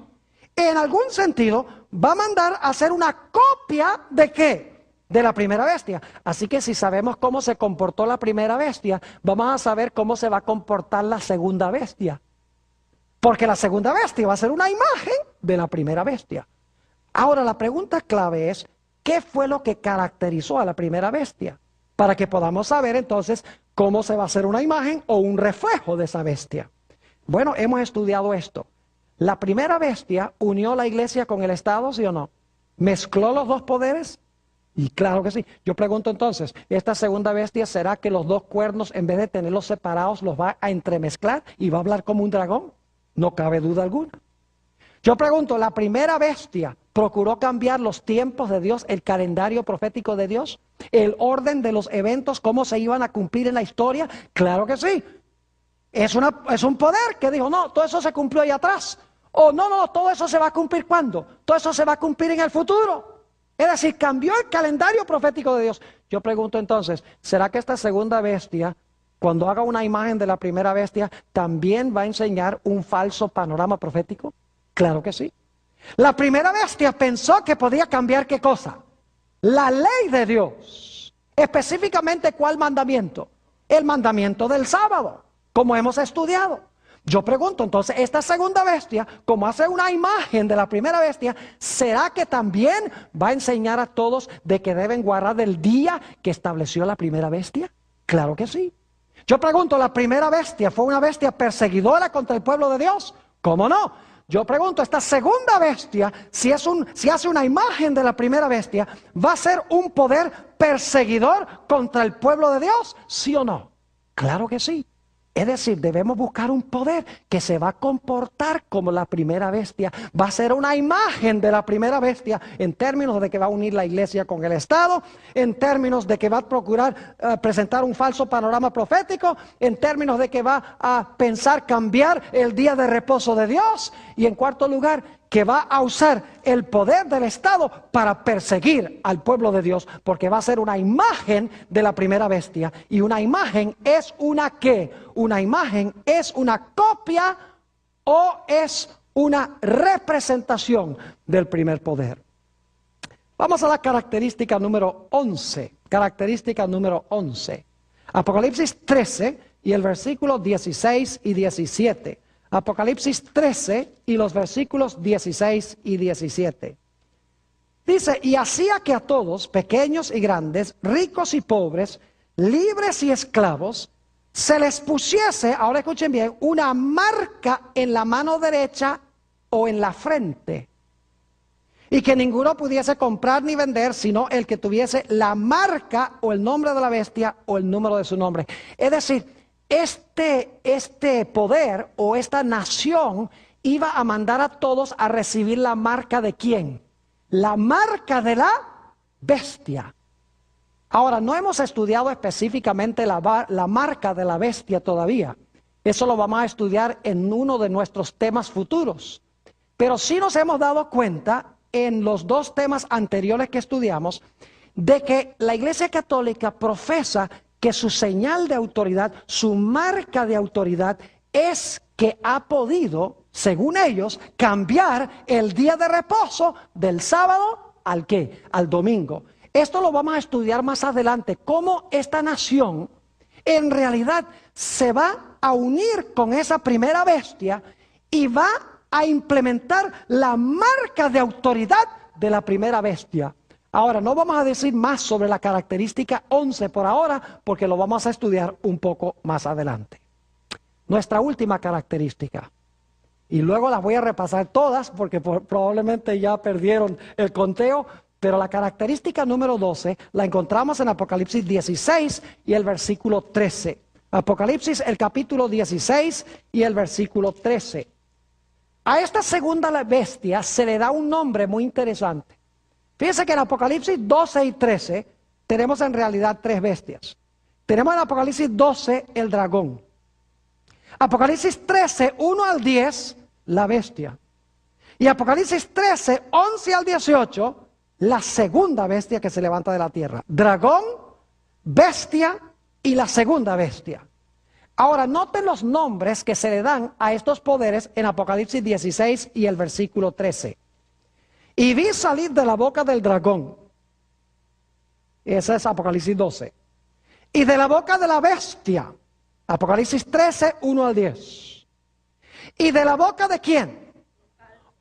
S1: en algún sentido, va a mandar a hacer una copia ¿de qué? De la primera bestia. Así que si sabemos cómo se comportó la primera bestia, vamos a saber cómo se va a comportar la segunda bestia. Porque la segunda bestia va a ser una imagen de la primera bestia. Ahora la pregunta clave es, ¿qué fue lo que caracterizó a la primera bestia? Para que podamos saber entonces cómo se va a hacer una imagen o un reflejo de esa bestia. Bueno, hemos estudiado esto. ¿La primera bestia unió la iglesia con el Estado, sí o no? ¿Mezcló los dos poderes? Y claro que sí. Yo pregunto entonces, ¿esta segunda bestia será que los dos cuernos, en vez de tenerlos separados, los va a entremezclar y va a hablar como un dragón? No cabe duda alguna. Yo pregunto, ¿la primera bestia procuró cambiar los tiempos de Dios, el calendario profético de Dios, el orden de los eventos, cómo se iban a cumplir en la historia? Claro que sí. Es un poder que dijo, no, todo eso se cumplió ahí atrás. O no, todo eso se va a cumplir ¿cuándo? Todo eso se va a cumplir en el futuro. Es decir, cambió el calendario profético de Dios. Yo pregunto entonces, ¿será que esta segunda bestia, cuando haga una imagen de la primera bestia, también va a enseñar un falso panorama profético? Claro que sí. La primera bestia pensó que podía cambiar ¿qué cosa? La ley de Dios. Específicamente, ¿cuál mandamiento? El mandamiento del sábado, como hemos estudiado. Yo pregunto, entonces, esta segunda bestia, como hace una imagen de la primera bestia, ¿será que también va a enseñar a todos de que deben guardar el día que estableció la primera bestia? Claro que sí. Yo pregunto, ¿la primera bestia fue una bestia perseguidora contra el pueblo de Dios? ¿Cómo no? Yo pregunto, esta segunda bestia, si hace una imagen de la primera bestia, ¿va a ser un poder perseguidor contra el pueblo de Dios? ¿Sí o no? Claro que sí. Es decir, debemos buscar un poder que se va a comportar como la primera bestia. Va a ser una imagen de la primera bestia en términos de que va a unir la iglesia con el Estado, en términos de que va a procurar presentar un falso panorama profético, en términos de que va a pensar cambiar el día de reposo de Dios y en cuarto lugar, que va a usar el poder del Estado para perseguir al pueblo de Dios, porque va a ser una imagen de la primera bestia. Y una imagen es una ¿qué? Una imagen es una copia o es una representación del primer poder. Vamos a la característica número 11. Característica número 11. Apocalipsis 13 y el versículo 16 y 17. Apocalipsis 13 y los versículos 16 y 17. Dice, y hacía que a todos, pequeños y grandes, ricos y pobres, libres y esclavos, se les pusiese, ahora escuchen bien, una marca en la mano derecha o en la frente. Y que ninguno pudiese comprar ni vender, sino el que tuviese la marca o el nombre de la bestia o el número de su nombre. Es decir, este poder o esta nación iba a mandar a todos a recibir la marca ¿de quién? La marca de la bestia. Ahora, no hemos estudiado específicamente la marca de la bestia todavía. Eso lo vamos a estudiar en uno de nuestros temas futuros. Pero sí nos hemos dado cuenta en los dos temas anteriores que estudiamos de que la Iglesia Católica profesa que su señal de autoridad, su marca de autoridad es que ha podido, según ellos, cambiar el día de reposo del sábado ¿al qué? Al domingo. Esto lo vamos a estudiar más adelante, cómo esta nación en realidad se va a unir con esa primera bestia y va a implementar la marca de autoridad de la primera bestia. Ahora, no vamos a decir más sobre la característica 11 por ahora, porque lo vamos a estudiar un poco más adelante. Nuestra última característica, y luego las voy a repasar todas, porque probablemente ya perdieron el conteo, pero la característica número 12 la encontramos en Apocalipsis 16 y el versículo 13. Apocalipsis, el capítulo 16 y el versículo 13. A esta segunda bestia se le da un nombre muy interesante. Fíjense que en Apocalipsis 12 y 13 tenemos en realidad tres bestias. Tenemos en Apocalipsis 12 el dragón. Apocalipsis 13, 1 al 10, la bestia. Y Apocalipsis 13, 11 al 18, la segunda bestia que se levanta de la tierra. Dragón, bestia y la segunda bestia. Ahora, noten los nombres que se le dan a estos poderes en Apocalipsis 16 y el versículo 13. Y vi salir de la boca del dragón. Ese es Apocalipsis 12. Y de la boca de la bestia. Apocalipsis 13, 1 al 10. ¿Y de la boca de quién?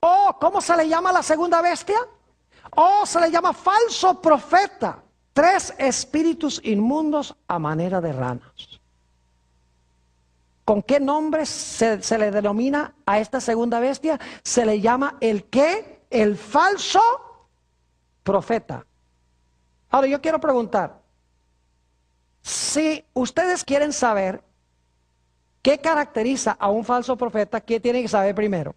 S1: Oh, ¿cómo se le llama a la segunda bestia? Oh, se le llama falso profeta. 3 espíritus inmundos a manera de ranas. ¿Con qué nombre se le denomina a esta segunda bestia? Se le llama el ¿qué? El falso profeta. Ahora yo quiero preguntar, si ustedes quieren saber qué caracteriza a un falso profeta, ¿qué tienen que saber primero?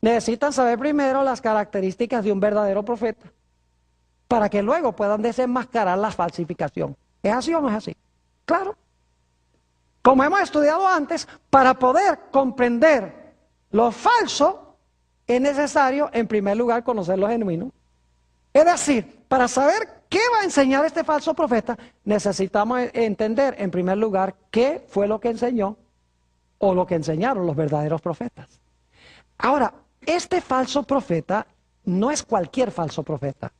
S1: Necesitan saber primero las características de un verdadero profeta, para que luego puedan desenmascarar la falsificación. ¿Es así o no es así? Claro. Como hemos estudiado antes, para poder comprender lo falso, es necesario en primer lugar conocer lo genuino. Es decir, para saber qué va a enseñar este falso profeta, necesitamos entender en primer lugar qué fue lo que enseñó o lo que enseñaron los verdaderos profetas. Ahora, este falso profeta no es cualquier falso profeta.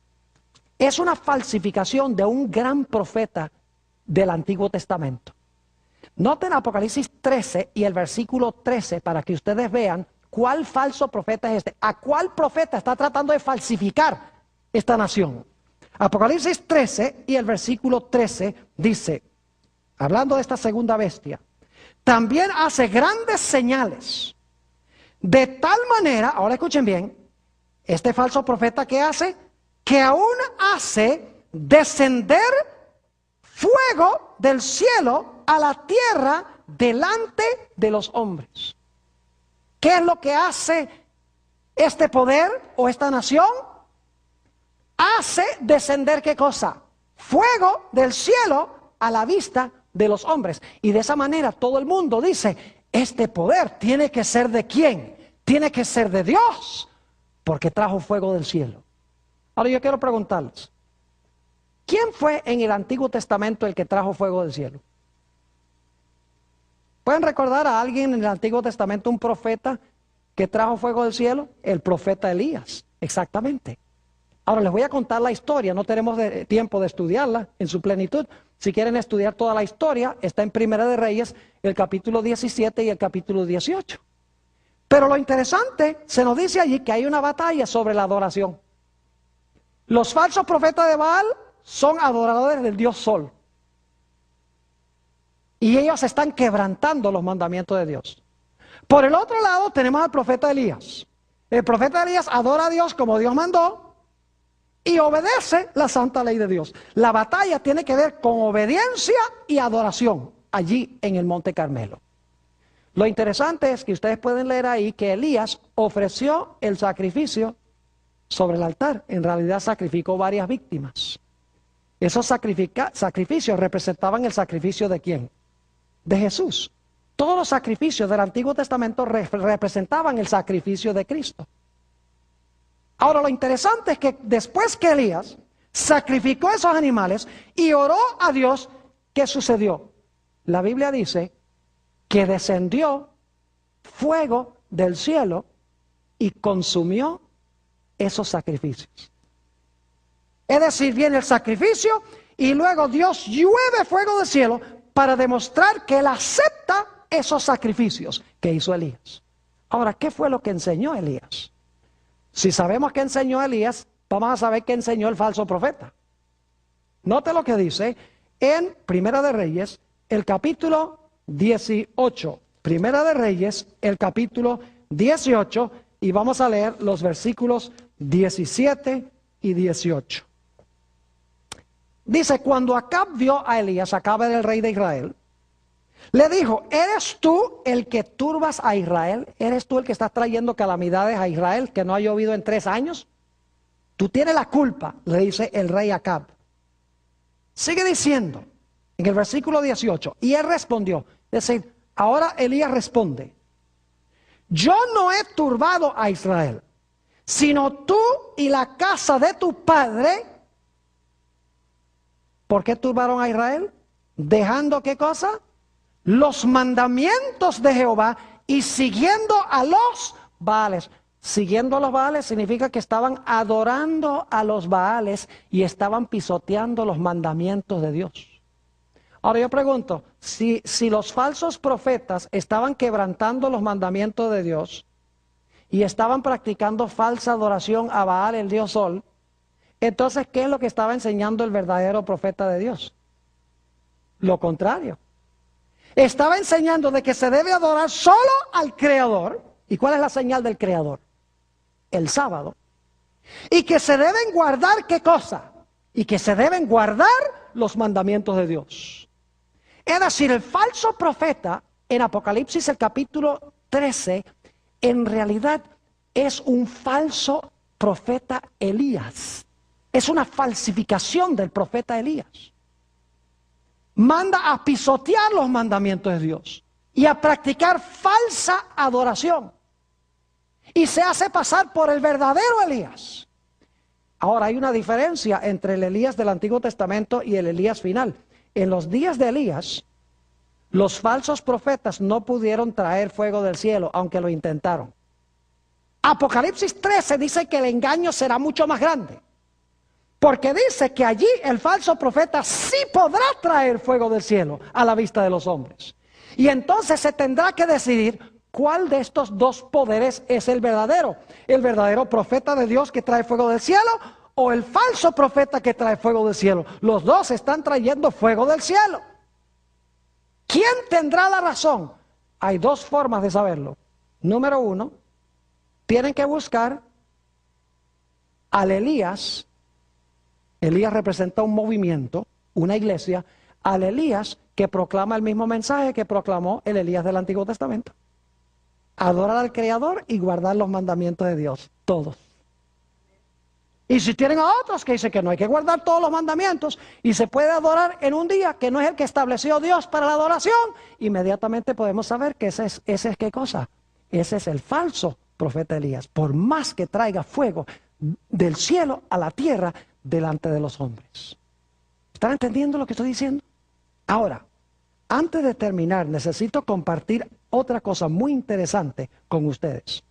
S1: Es una falsificación de un gran profeta del Antiguo Testamento. Noten Apocalipsis 13 y el versículo 13 para que ustedes vean cuál falso profeta es este. ¿A cuál profeta está tratando de falsificar esta nación? Apocalipsis 13 y el versículo 13 dice, hablando de esta segunda bestia, también hace grandes señales. De tal manera, ahora escuchen bien, este falso profeta ¿qué hace? Que aún hace descender fuego del cielo a la tierra delante de los hombres. ¿Qué es lo que hace este poder o esta nación? Hace descender ¿qué cosa? Fuego del cielo a la vista de los hombres. Y de esa manera todo el mundo dice, este poder tiene que ser ¿de quién? Tiene que ser de Dios, porque trajo fuego del cielo. Ahora yo quiero preguntarles, ¿quién fue en el Antiguo Testamento el que trajo fuego del cielo? ¿Pueden recordar a alguien en el Antiguo Testamento, un profeta que trajo fuego del cielo? El profeta Elías, exactamente. Ahora les voy a contar la historia, no tenemos tiempo de estudiarla en su plenitud. Si quieren estudiar toda la historia, está en Primera de Reyes, el capítulo 17 y el capítulo 18. Pero lo interesante, se nos dice allí que hay una batalla sobre la adoración. Los falsos profetas de Baal son adoradores del dios Sol. Y ellos están quebrantando los mandamientos de Dios. Por el otro lado tenemos al profeta Elías. El profeta Elías adora a Dios como Dios mandó y obedece la santa ley de Dios. La batalla tiene que ver con obediencia y adoración allí en el Monte Carmelo. Lo interesante es que ustedes pueden leer ahí que Elías ofreció el sacrificio sobre el altar. En realidad sacrificó varias víctimas. Esos sacrificios representaban el sacrificio ¿de quién? De Jesús. Todos los sacrificios del Antiguo Testamento representaban el sacrificio de Cristo. Ahora lo interesante es que después que Elías sacrificó esos animales y oró a Dios, ¿qué sucedió? La Biblia dice que descendió fuego del cielo y consumió esos sacrificios. Es decir, viene el sacrificio y luego Dios llueve fuego del cielo para demostrar que Él acepta esos sacrificios que hizo Elías. Ahora, ¿qué fue lo que enseñó Elías? Si sabemos que enseñó Elías, vamos a saber qué enseñó el falso profeta. Note lo que dice en Primera de Reyes, el capítulo 18. Primera de Reyes, el capítulo 18, y vamos a leer los versículos 17 y 18. Dice, cuando Acab vio a Elías, Acab era el rey de Israel, le dijo, ¿eres tú el que turbas a Israel? ¿Eres tú el que estás trayendo calamidades a Israel, que no ha llovido en 3 años? Tú tienes la culpa, le dice el rey Acab. Sigue diciendo en el versículo 18, y él respondió, es decir, ahora Elías responde, yo no he turbado a Israel, sino tú y la casa de tu padre. ¿Por qué turbaron a Israel? Dejando, ¿qué cosa? Los mandamientos de Jehová y siguiendo a los Baales. Siguiendo a los Baales significa que estaban adorando a los Baales y estaban pisoteando los mandamientos de Dios. Ahora yo pregunto, si los falsos profetas estaban quebrantando los mandamientos de Dios y estaban practicando falsa adoración a Baal, el dios Sol, entonces, ¿qué es lo que estaba enseñando el verdadero profeta de Dios? Lo contrario. Estaba enseñando de que se debe adorar solo al Creador. ¿Y cuál es la señal del Creador? El sábado. Y que se deben guardar, ¿qué cosa? Y que se deben guardar los mandamientos de Dios. Es decir, el falso profeta en Apocalipsis el capítulo 13, en realidad es un falso profeta Elías. Es una falsificación del profeta Elías. Manda a pisotear los mandamientos de Dios y a practicar falsa adoración. Y se hace pasar por el verdadero Elías. Ahora hay una diferencia entre el Elías del Antiguo Testamento y el Elías final. En los días de Elías, los falsos profetas no pudieron traer fuego del cielo, aunque lo intentaron. Apocalipsis 13 dice que el engaño será mucho más grande. Porque dice que allí el falso profeta sí podrá traer fuego del cielo a la vista de los hombres. Y entonces se tendrá que decidir cuál de estos dos poderes es el verdadero. El verdadero profeta de Dios que trae fuego del cielo o el falso profeta que trae fuego del cielo. Los dos están trayendo fuego del cielo. ¿Quién tendrá la razón? Hay dos formas de saberlo. Número uno, tienen que buscar al Elías. Elías representa un movimiento, una iglesia, al Elías que proclama el mismo mensaje que proclamó el Elías del Antiguo Testamento. Adorar al Creador y guardar los mandamientos de Dios, todos. Y si tienen a otros que dicen que no hay que guardar todos los mandamientos y se puede adorar en un día que no es el que estableció Dios para la adoración, inmediatamente podemos saber que ese es ¿qué cosa? Ese es el falso profeta Elías, por más que traiga fuego del cielo a la tierra delante de los hombres. ¿Están entendiendo lo que estoy diciendo? Ahora, antes de terminar, necesito compartir otra cosa muy interesante con ustedes.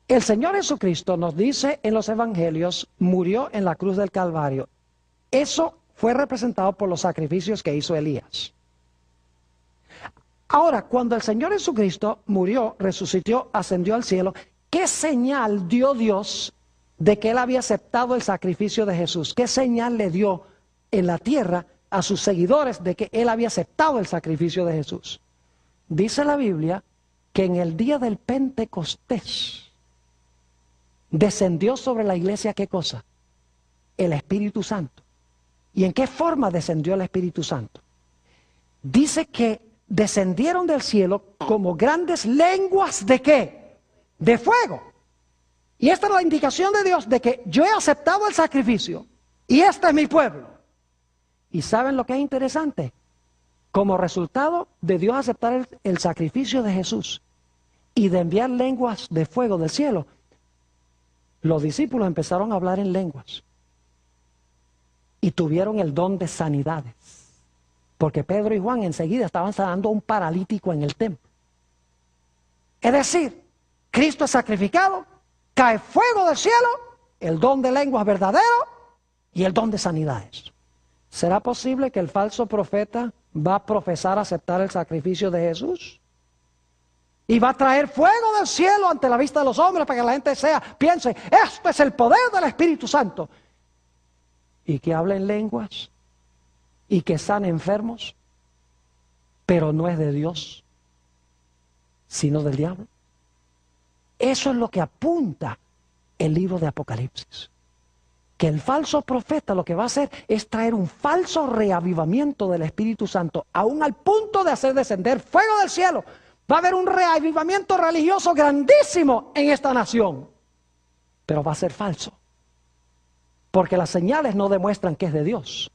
S1: El Señor Jesucristo nos dice en los evangelios, murió en la cruz del Calvario. Eso fue representado por los sacrificios que hizo Elías. Ahora, cuando el Señor Jesucristo murió, resucitó, ascendió al cielo, ¿qué señal dio Dios de que Él había aceptado el sacrificio de Jesús? ¿Qué señal le dio en la tierra a sus seguidores de que Él había aceptado el sacrificio de Jesús? Dice la Biblia que en el día del Pentecostés descendió sobre la iglesia, ¿qué cosa? El Espíritu Santo. ¿Y en qué forma descendió el Espíritu Santo? Dice que descendieron del cielo como grandes lenguas ¿de qué? De fuego. Y esta es la indicación de Dios de que yo he aceptado el sacrificio y este es mi pueblo. ¿Y saben lo que es interesante? Como resultado de Dios aceptar el sacrificio de Jesús y de enviar lenguas de fuego del cielo, los discípulos empezaron a hablar en lenguas y tuvieron el don de sanidades. Porque Pedro y Juan enseguida estaban sanando a un paralítico en el templo. Es decir, Cristo es sacrificado, cae fuego del cielo, el don de lenguas verdadero y el don de sanidades. ¿Será posible que el falso profeta va a profesar aceptar el sacrificio de Jesús? Y va a traer fuego del cielo ante la vista de los hombres para que la gente piense, esto es el poder del Espíritu Santo. Y que hable en lenguas y que sane enfermos, pero no es de Dios, sino del diablo. Eso es lo que apunta el libro de Apocalipsis. Que el falso profeta lo que va a hacer es traer un falso reavivamiento del Espíritu Santo, aún al punto de hacer descender fuego del cielo. Va a haber un reavivamiento religioso grandísimo en esta nación. pero va a ser falso. Porque las señales no demuestran que es de Dios.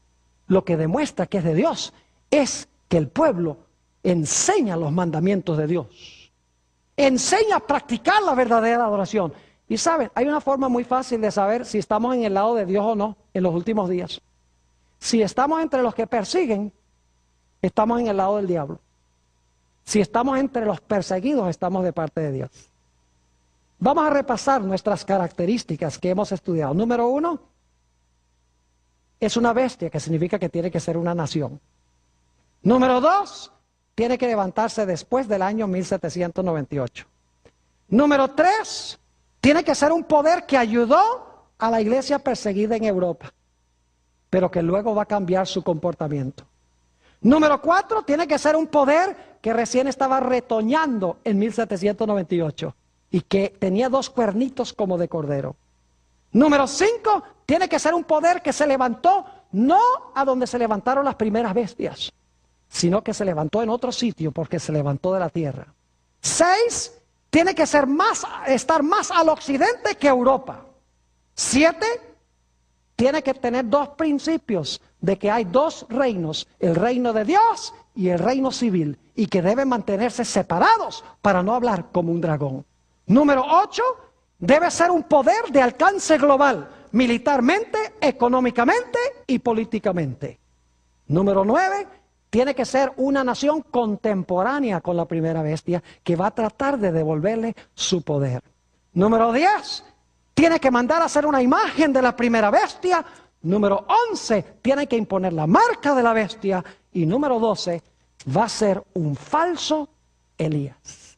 S1: Lo que demuestra que es de Dios es que el pueblo enseña los mandamientos de Dios. Enseña a practicar la verdadera adoración. Y saben, hay una forma muy fácil de saber si estamos en el lado de Dios o no en los últimos días. Si estamos entre los que persiguen, estamos en el lado del diablo. Si estamos entre los perseguidos, estamos de parte de Dios. Vamos a repasar nuestras características que hemos estudiado. Número 1, es una bestia, que significa que tiene que ser una nación. Número 2, tiene que levantarse después del año 1798. Número 3, tiene que ser un poder que ayudó a la iglesia perseguida en Europa, pero que luego va a cambiar su comportamiento. Número 4, tiene que ser un poder que recién estaba retoñando en 1798 y que tenía 2 cuernitos como de cordero. Número 5, tiene que ser un poder que se levantó no a donde se levantaron las primeras bestias, sino que se levantó en otro sitio porque se levantó de la tierra. 6, tiene que ser estar más al occidente que Europa. 7, tiene que tener 2 principios de que hay 2 reinos, el reino de Dios y el reino civil, y que deben mantenerse separados para no hablar como un dragón. Número 8, debe ser un poder de alcance global, militarmente, económicamente y políticamente. Número 9, tiene que ser una nación contemporánea con la primera bestia que va a tratar de devolverle su poder. Número 10, tiene que mandar a hacer una imagen de la primera bestia. Número 11, tiene que imponer la marca de la bestia. Y número 12, va a ser un falso Elías.